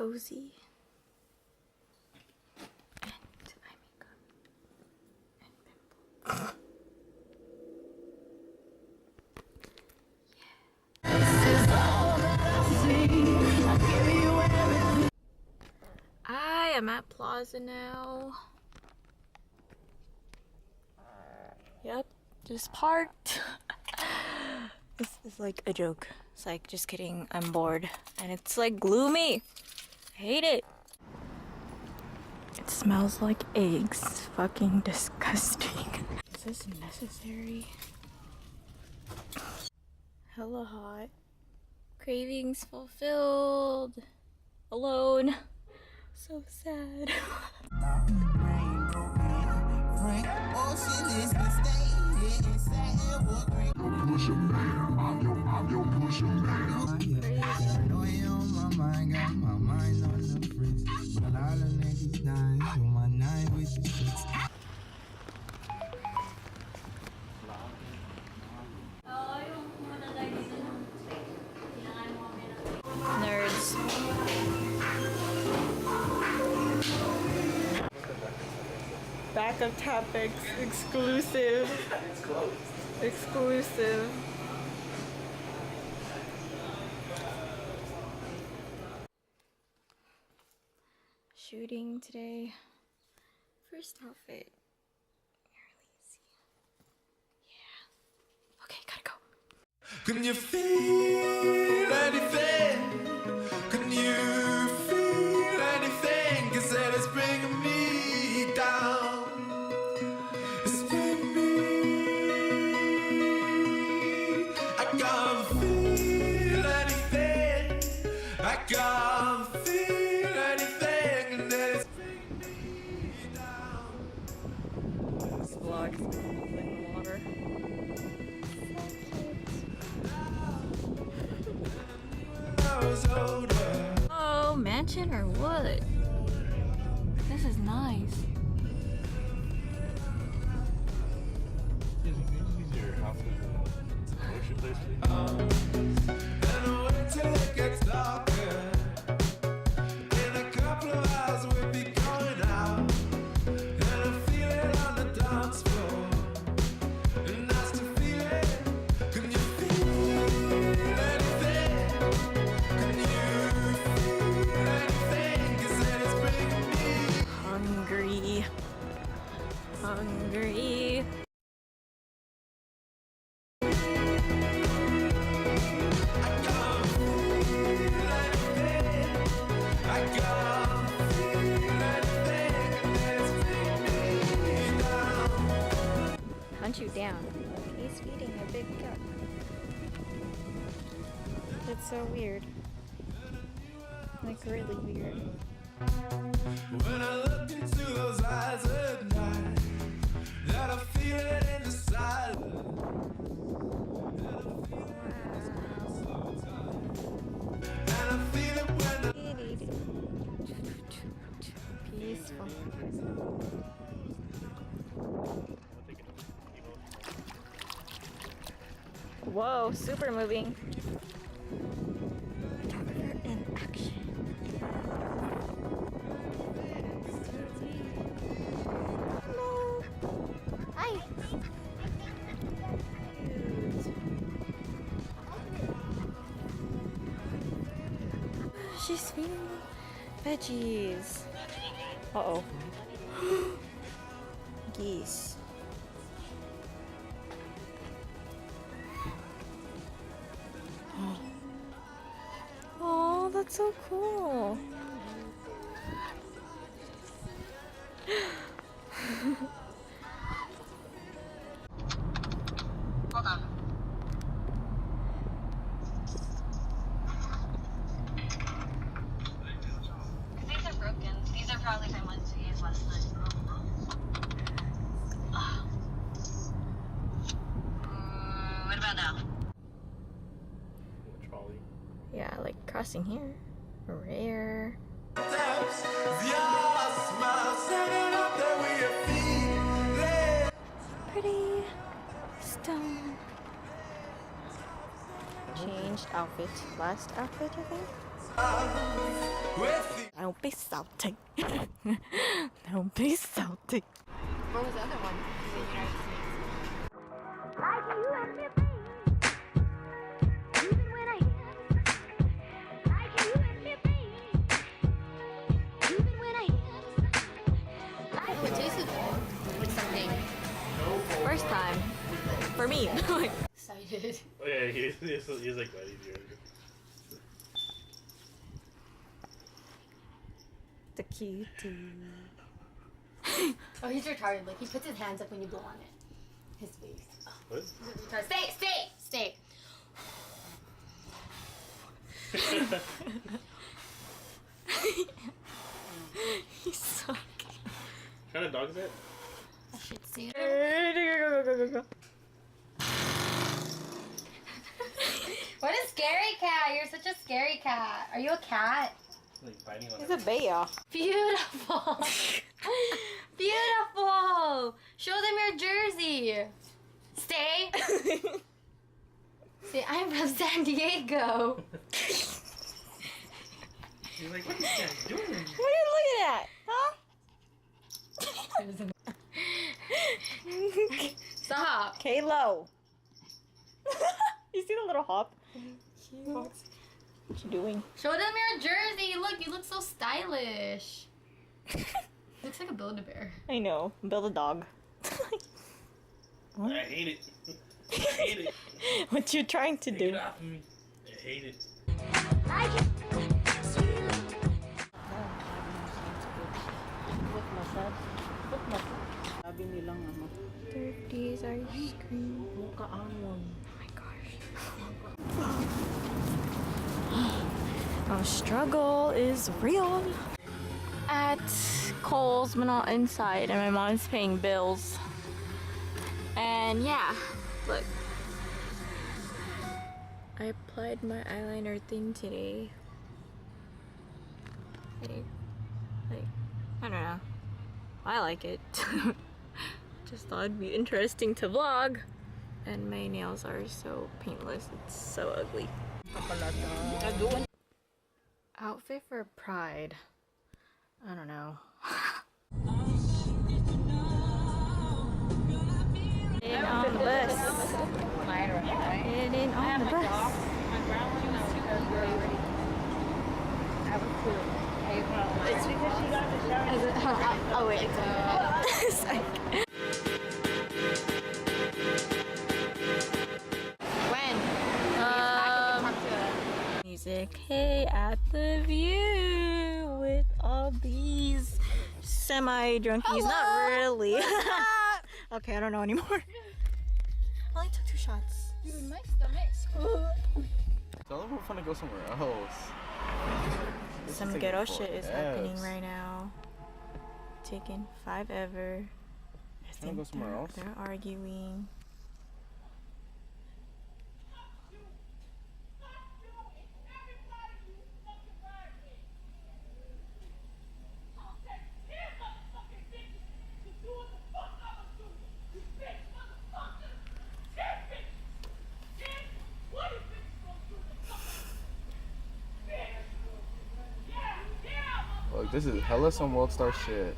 cozy. And eye makeup. And pimple. I am at Plaza now. Yep, just parked. This is like a joke. It's like, just kidding, I'm bored. And it's like gloomy. I hate it. It smells like eggs. Fucking disgusting. Is this necessary? Hella hot. Cravings fulfilled. Alone. So sad. Nerds. Back of topics, exclusive. Exclusive. Shooting today. First outfit. Yeah. Okay, gotta go. Can you feel anything? Can you feel anything? 'Cause it is bringing me down. It's bringing me. I can't feel anything. I can't feel anything. And it is bringing me down. This vlog is in the water. Oh, mansion or what? This is nice. Your house is an ocean place. And I wait till it gets darker. In a couple of hours we'll be going out. And I feel it on the dance floor. And that's to feel it. Can you feel anything? Can you feel anything? 'Cause it is bringing me. Hungry. Hungry. I can't feel anything. I can't feel anything. And it's bringing me down. Hunt you down. He's feeding a big duck. It's so weird. Like really weird. When I look into those eyes at night, that I feel it in the silence. And I feel it when I Peaceful. Whoa, super moving. Photographer in action. Hello. Hi. She's feeding veggies. Uh-oh. Geese. Oh, that's so cool. Hold on. These are broken. These are probably from ones we used last night. What about now? Trolley. Yeah, like crossing here. Rare. depths of your smile, standing up there with your feet. Pretty stone. Changed outfit. Last outfit, I think. with the Don't be salty. Don't be salty. What was the other one? The United States. Oh, it tasted like something. First time. For me. Excited. Oh yeah, he's like that. The cutie. Oh, he's retarded. Like, he puts his hands up when you blow on it. His face. Oh, What? he's retarded. Stay! He's so cute. What kind of dog is it? I should see it. Go. What a scary cat! You're such a scary cat. Are you a cat? Like biting on He's a bear. Beautiful! Beautiful! Show them your jersey. Stay. Say, I'm from San Diego. He's like, what is that doing? What are you looking at? Huh? Stop. KAELO. You see the little hop? What you doing? Show them your jersey. Look, you look so stylish. Looks like a Build-A-Bear. I know. Build a dog. I hate it. I hate it. What you trying to Take it do? off of me. I hate it. Sabi nilang ano, 30s ice cream. mukaangon. Oh my gosh. Our struggle is real. At Kohl's, but not inside, and my mom's paying bills. And yeah, look. I applied my eyeliner thing today. Like, I don't know. I like it. Just thought it'd be interesting to vlog. And my nails are so painless. It's so ugly. Outfit for Pride. I don't know. Get on the bus. Get in on the bus. It's because she got the shower. Oh wait. Sorry. When? Music. Hey, at the view with all these semi-drunkies. Not really. Okay, I don't know anymore. I only took 2 shots. Dude, my stomach. Tell them we're gonna go somewhere else. This is Some taking ghetto shit is happening forever. right now. Taking 5 ever. I think go somewhere else? they're arguing. Look, this is hella some World Star shit.